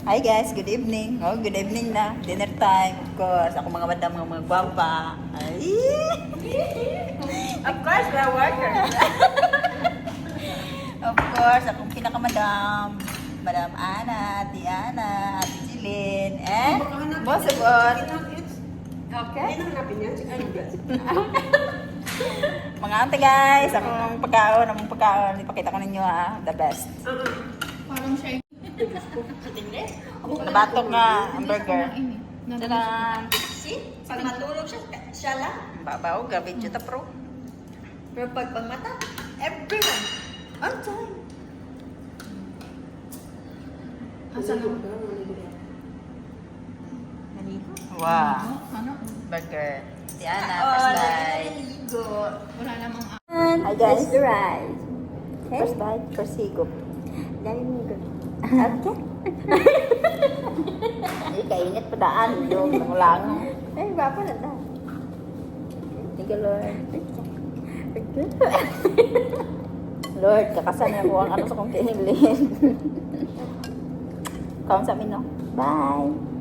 Hi guys, good evening. Oh, good evening na. Dinner time, of course. Ako mga madam, mga gwapa. Ay! Of course, we're workers. Of course, akong pinakamadam. Madam Ana, Ate Ana, Ate Jilin, and Boss Abot. Okay? Mga ante guys, akong pagkaon, ipakita ko ninyo the best. Parang siya Nabatok nga ang burger. Tadaan! See? Pag matulog siya lang. Babaw, grabe dyan ta pro. Pero pag pangmata, everyone, on time. Asan na? Wow, Ano? burger. Si Ana, first bite. Wala namang Hi guys. It's the rice. Okay? First bite, first higop. Dahil mo good. Okay? Ay, kainit pa daan. Yung lang. Eh, bapa na daw. Thank you, Lord. Lord, kakasan niya ko ang ano sa kong kinilin. Kaon sa amin, no? Bye!